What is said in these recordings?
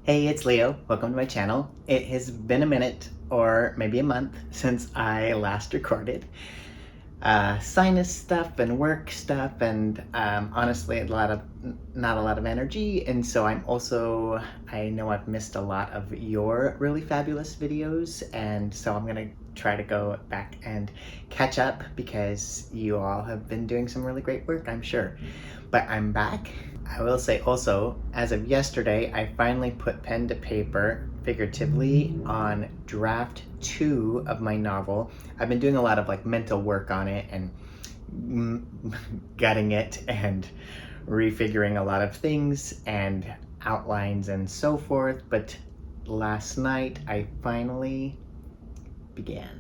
Hey, it's Leo. Welcome to my channel. It has been a minute or maybe a month since I last recorded. Sinus stuff and work stuff and honestly not a lot of energy, and so I know I've missed a lot of your really fabulous videos, and so I'm gonna try to go back and catch up because you all have been doing some really great work, I'm sure. But I'm back. I will say also, as of yesterday, I finally put pen to paper, figuratively, on draft 2 of my novel. I've been doing a lot of mental work on it and gutting it and refiguring a lot of things and outlines and so forth, but last night I finally began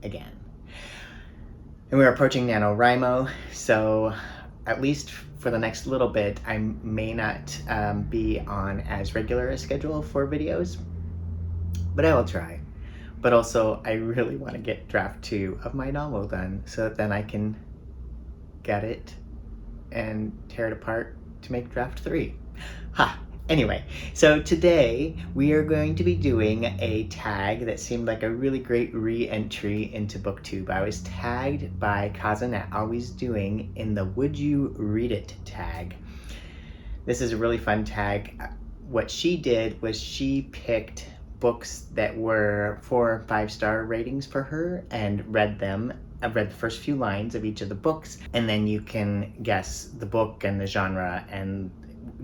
again. And we're approaching NaNoWriMo, so at least for the next little bit, I may not be on as regular a schedule for videos, but I will try. But also, I really want to get draft 2 of my novel done so that then I can get it and tear it apart to make draft 3. Ha! Anyway, so today we are going to be doing a tag that seemed like a really great re-entry into BookTube. I was tagged by Kazanette Always Doing in the Would You Read It tag. This is a really fun tag. What she did was she picked books that were 4 or 5-star ratings for her and read them. I've read the first few lines of each of the books, and then you can guess the book and the genre and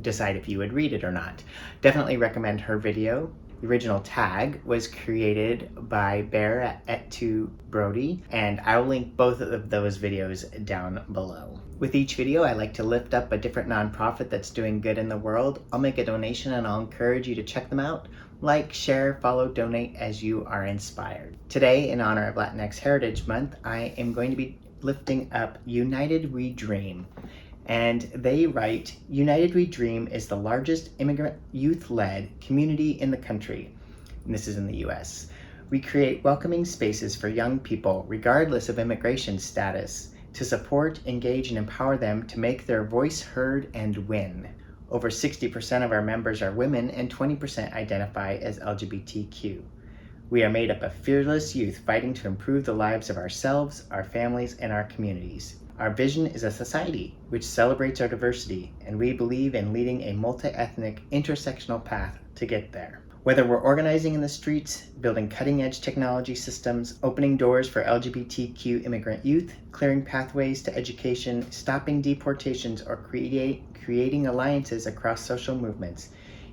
decide if you would read it or not. Definitely recommend her video. The original tag was created by Bear at Et2 Brody, and I will link both of those videos down below. With each video, I like to lift up a different nonprofit that's doing good in the world. I'll make a donation and I'll encourage you to check them out. Like, share, follow, donate as you are inspired. Today, in honor of Latinx Heritage Month, I am going to be lifting up United We Dream. And they write, United We Dream is the largest immigrant youth-led community in the country. And this is in the US. We create welcoming spaces for young people, regardless of immigration status, to support, engage, and empower them to make their voice heard and win. Over 60% of our members are women and 20% identify as LGBTQ. We are made up of fearless youth fighting to improve the lives of ourselves, our families, and our communities. Our vision is a society which celebrates our diversity, and we believe in leading a multi-ethnic, intersectional path to get there. Whether we're organizing in the streets, building cutting-edge technology systems, opening doors for LGBTQ immigrant youth, clearing pathways to education, stopping deportations, or creating alliances across social movements,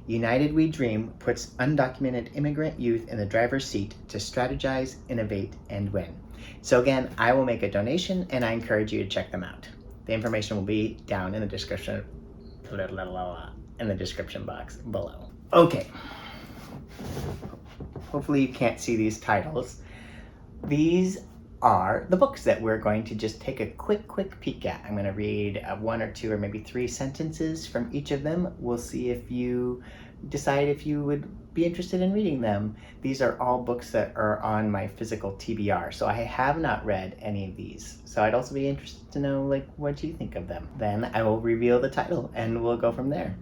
United We Dream puts undocumented immigrant youth in the driver's seat to strategize, innovate, and win. So again, I will make a donation and I encourage you to check them out. The information will be down in the description, box below. Okay. Hopefully you can't see these titles. These are the books that we're going to just take a quick peek at. I'm going to read 1 or 2 or maybe 3 sentences from each of them. We'll see if you decide if you would be interested in reading them. These are all books that are on my physical TBR, so I have not read any of these. So I'd also be interested to know what you think of them. Then I will reveal the title and we'll go from there.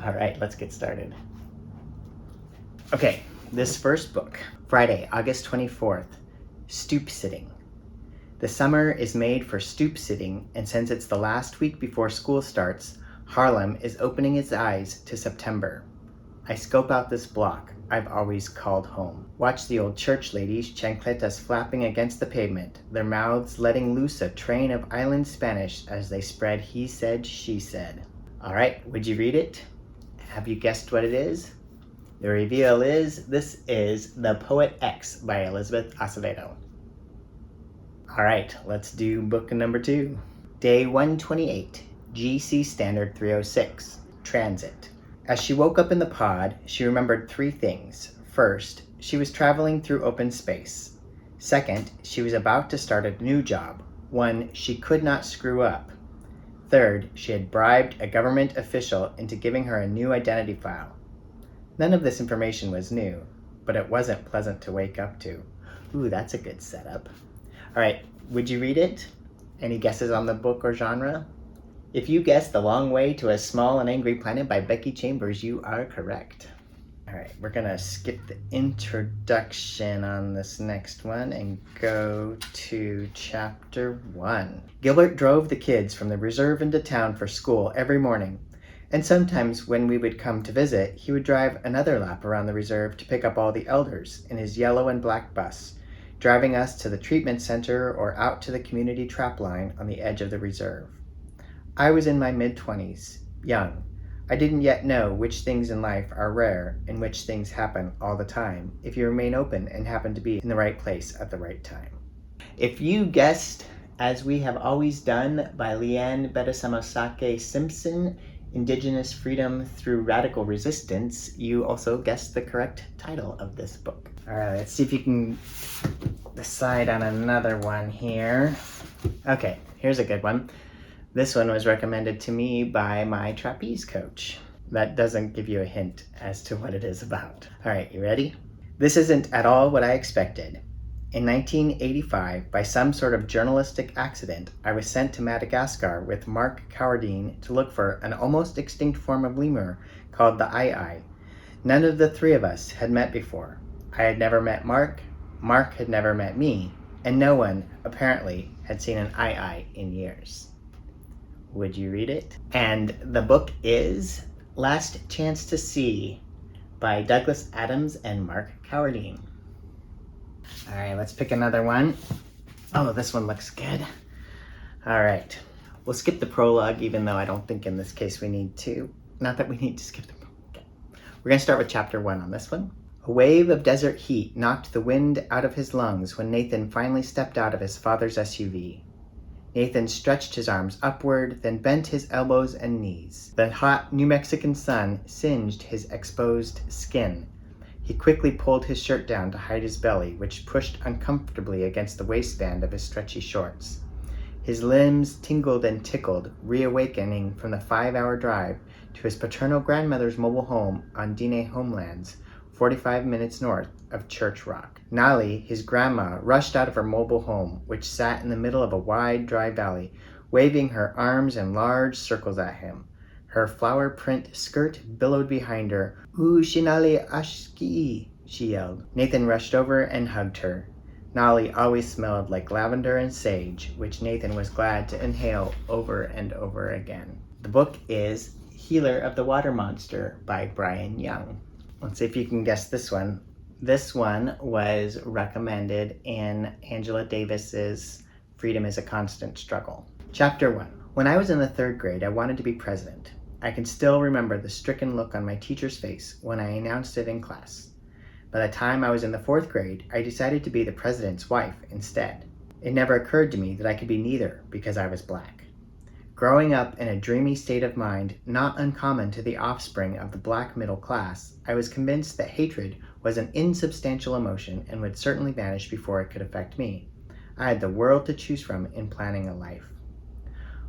All right, let's get started. Okay, this first book, Friday, August 24th, Stoop Sitting. The summer is made for stoop sitting, and since it's the last week before school starts, Harlem is opening its eyes to September. I scope out this block I've always called home. Watch the old church ladies, chancletas flapping against the pavement, their mouths letting loose a train of island Spanish as they spread he said, she said. All right, would you read it? Have you guessed what it is? The reveal is, this is The Poet X by Elizabeth Acevedo. All right, let's do book number 2. Day 128, GC Standard 306, Transit. As she woke up in the pod, she remembered 3 things. First, she was traveling through open space. Second, she was about to start a new job, one she could not screw up. Third, she had bribed a government official into giving her a new identity file. None of this information was new, but it wasn't pleasant to wake up to. Ooh, that's a good setup. All right, would you read it? Any guesses on the book or genre? If you guessed The Long Way to a Small and Angry Planet by Becky Chambers, you are correct. All right, we're gonna skip the introduction on this next one and go to chapter 1. Gilbert drove the kids from the reserve into town for school every morning. And sometimes when we would come to visit, he would drive another lap around the reserve to pick up all the elders in his yellow and black bus, driving us to the treatment center or out to the community trap line on the edge of the reserve. I was in my mid-20s, young. I didn't yet know which things in life are rare and which things happen all the time if you remain open and happen to be in the right place at the right time. If you guessed, As We Have Always Done by Leanne Bedasamosake Simpson, Indigenous Freedom Through Radical Resistance, you also guessed the correct title of this book. All right, let's see if you can decide on another one here. Okay, here's a good one. This one was recommended to me by my trapeze coach. That doesn't give you a hint as to what it is about. All right, you ready? This isn't at all what I expected. In 1985, by some sort of journalistic accident, I was sent to Madagascar with Mark Cowardine to look for an almost extinct form of lemur called the aye-aye. None of the three of us had met before. I had never met Mark, Mark had never met me, and no one, apparently, had seen an aye-aye in years. Would you read it? And the book is Last Chance to See by Douglas Adams and Mark Cowardine. All right, let's pick another one. Oh, this one looks good. All right, we'll skip the prologue, even though I don't think in this case we need to. Not that we need to skip the prologue. Okay. We're gonna start with chapter 1 on this one. A wave of desert heat knocked the wind out of his lungs when Nathan finally stepped out of his father's SUV. Nathan stretched his arms upward, then bent his elbows and knees. The hot New Mexican sun singed his exposed skin. He quickly pulled his shirt down to hide his belly, which pushed uncomfortably against the waistband of his stretchy shorts. His limbs tingled and tickled, reawakening from the 5-hour drive to his paternal grandmother's mobile home on Dine Homelands, 45 minutes north of Church Rock. Nali, his grandma, rushed out of her mobile home, which sat in the middle of a wide, dry valley, waving her arms in large circles at him. Her flower print skirt billowed behind her. "Ooh, Shinali Ashki," she yelled. Nathan rushed over and hugged her. Nali always smelled like lavender and sage, which Nathan was glad to inhale over and over again. The book is Healer of the Water Monster by Brian Young. Let's see if you can guess this one. This one was recommended in Angela Davis's Freedom is a Constant Struggle. Chapter 1. When I was in the 3rd grade, I wanted to be president. I can still remember the stricken look on my teacher's face when I announced it in class. By the time I was in the 4th grade, I decided to be the president's wife instead. It never occurred to me that I could be neither because I was black. Growing up in a dreamy state of mind, not uncommon to the offspring of the black middle class, I was convinced that hatred was an insubstantial emotion and would certainly vanish before it could affect me. I had the world to choose from in planning a life.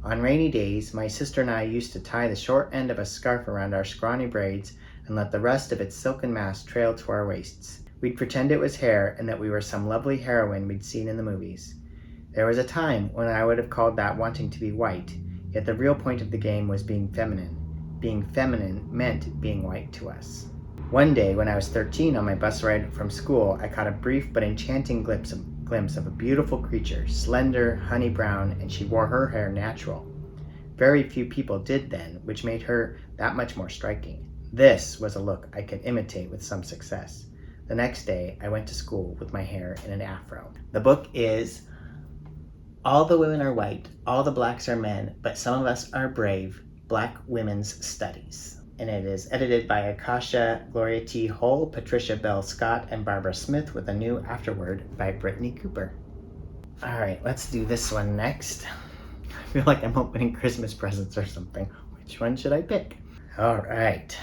On rainy days, my sister and I used to tie the short end of a scarf around our scrawny braids and let the rest of its silken mass trail to our waists. We'd pretend it was hair and that we were some lovely heroine we'd seen in the movies. There was a time when I would have called that wanting to be white, yet the real point of the game was being feminine. Being feminine meant being white to us. One day, when I was 13 on my bus ride from school, I caught a brief but enchanting glimpse of a beautiful creature, slender, honey brown, and she wore her hair natural. Very few people did then, which made her that much more striking. This was a look I could imitate with some success. The next day, I went to school with my hair in an afro. The book is All the Women Are White, All the Blacks Are Men, But Some of Us Are Brave, Black Women's Studies. And it is edited by Akasha Gloria T. Hull, Patricia Bell Scott, and Barbara Smith, with a new afterword by Brittany Cooper. All right, let's do this one next. I feel like I'm opening Christmas presents or something. Which one should I pick? All right.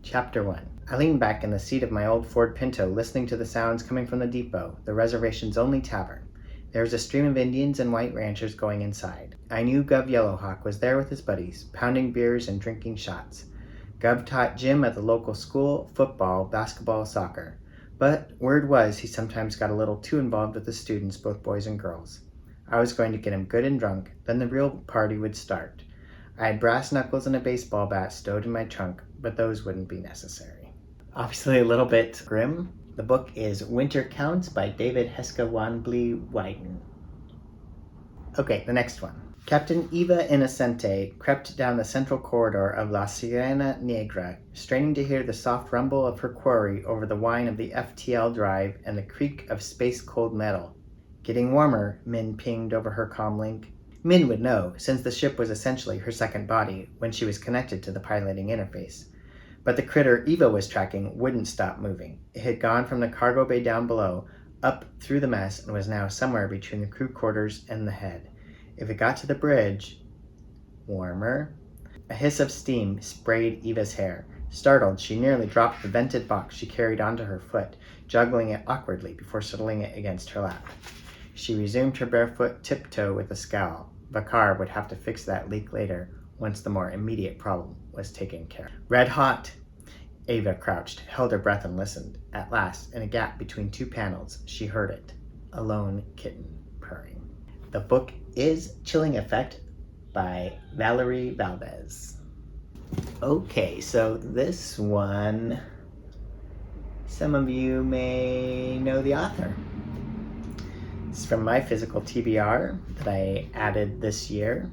Chapter 1. I leaned back in the seat of my old Ford Pinto, listening to the sounds coming from the depot, the reservation's only tavern. There was a stream of Indians and white ranchers going inside. I knew Gov Yellowhawk was there with his buddies, pounding beers and drinking shots. Gov taught gym at the local school, football, basketball, soccer. But word was he sometimes got a little too involved with the students, both boys and girls. I was going to get him good and drunk, then the real party would start. I had brass knuckles and a baseball bat stowed in my trunk, but those wouldn't be necessary. Obviously a little bit grim. The book is Winter Counts by David Heska Wanbley Wyden. Okay, the next one. Captain Eva Innocente crept down the central corridor of La Sirena Negra, straining to hear the soft rumble of her quarry over the whine of the FTL drive and the creak of space-cold metal. Getting warmer, Min pinged over her comlink. Min would know, since the ship was essentially her second body when she was connected to the piloting interface. But the critter Eva was tracking wouldn't stop moving. It had gone from the cargo bay down below, up through the mess, and was now somewhere between the crew quarters and the head. If it got to the bridge, warmer. A hiss of steam sprayed Eva's hair. Startled, she nearly dropped the vented box she carried onto her foot, juggling it awkwardly before settling it against her lap. She resumed her barefoot tiptoe with a scowl. Vakar would have to fix that leak later, once the more immediate problem was taken care of. Red hot! Eva crouched, held her breath, and listened. At last, in a gap between two panels, she heard it. A lone kitten purring. The book is Chilling Effect by Valerie Valdez. Okay, so this one, some of you may know the author. It's from my physical TBR that I added this year.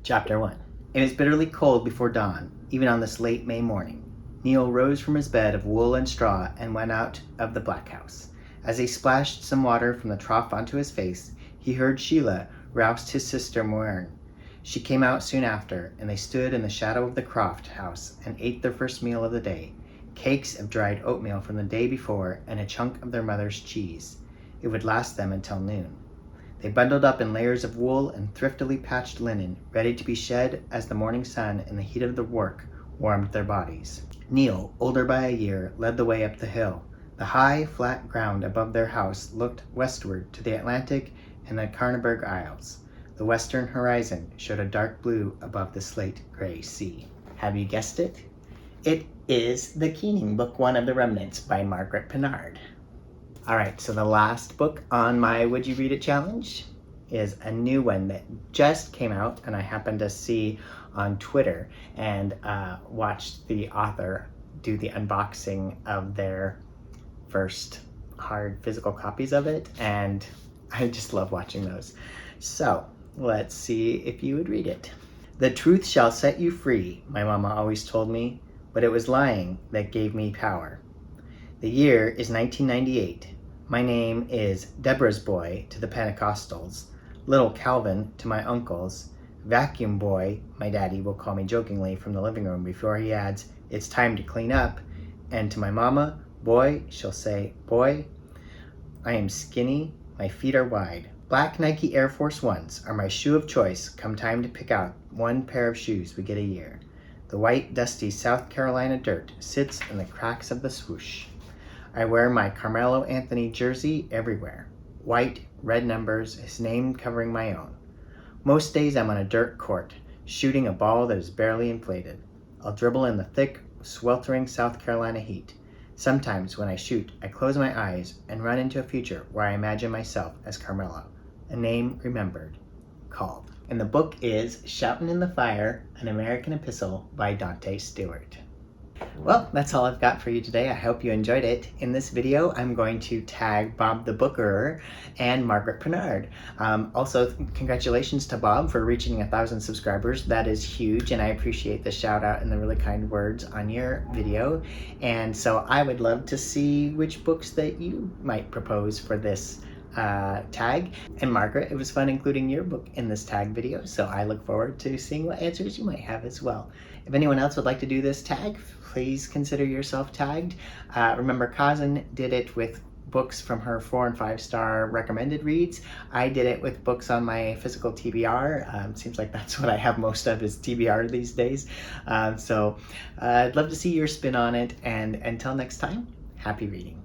Chapter 1. It was bitterly cold before dawn, even on this late May morning. Neil rose from his bed of wool and straw and went out of the black house. As he splashed some water from the trough onto his face, he heard Sheila roust his sister Moerne. She came out soon after, and they stood in the shadow of the Croft house and ate their first meal of the day, cakes of dried oatmeal from the day before and a chunk of their mother's cheese. It would last them until noon. They bundled up in layers of wool and thriftily patched linen, ready to be shed as the morning sun and the heat of the work warmed their bodies. Neil, older by a year, led the way up the hill. The high, flat ground above their house looked westward to the Atlantic and the Carnaberg Isles. The western horizon showed a dark blue above the slate-gray sea. Have you guessed it? It is The Keening, Book 1 of the Remnants by Margaret Pinard. All right, so the last book on my Would You Read It challenge is a new one that just came out, and I happened to see on Twitter and watched the author do the unboxing of their first hard physical copies of it, and I just love watching those. So let's see if you would read it. The truth shall set you free, my mama always told me, but it was lying that gave me power. The year is 1998. My name is Deborah's Boy to the Pentecostals, Little Calvin to my uncles, Vacuum Boy, my daddy will call me jokingly from the living room before he adds, it's time to clean up, and to my mama, Boy, she'll say, Boy, I am skinny, my feet are wide. Black Nike Air Force Ones are my shoe of choice come time to pick out one pair of shoes we get a year. The white, dusty South Carolina dirt sits in the cracks of the swoosh. I wear my Carmelo Anthony jersey everywhere. White, red numbers, his name covering my own. Most days I'm on a dirt court, shooting a ball that is barely inflated. I'll dribble in the thick, sweltering South Carolina heat. Sometimes when I shoot, I close my eyes and run into a future where I imagine myself as Carmelo, a name remembered, called. And the book is Shoutin' in the Fire, An American Epistle by Dante Stewart. Well, that's all I've got for you today. I hope you enjoyed it. In this video, I'm going to tag Bob the Booker and Margaret Pinard. Also, congratulations to Bob for reaching 1,000 subscribers. That is huge, and I appreciate the shout out and the really kind words on your video. And so I would love to see which books that you might propose for this tag. And Margaret, it was fun including your book in this tag video, so I look forward to seeing what answers you might have as well. If anyone else would like to do this tag, please consider yourself tagged. Remember, Kazan did it with books from her 4- and 5-star recommended reads. I did it with books on my physical TBR. Seems like that's what I have most of is TBR these days. So I'd love to see your spin on it, and until next time, happy reading.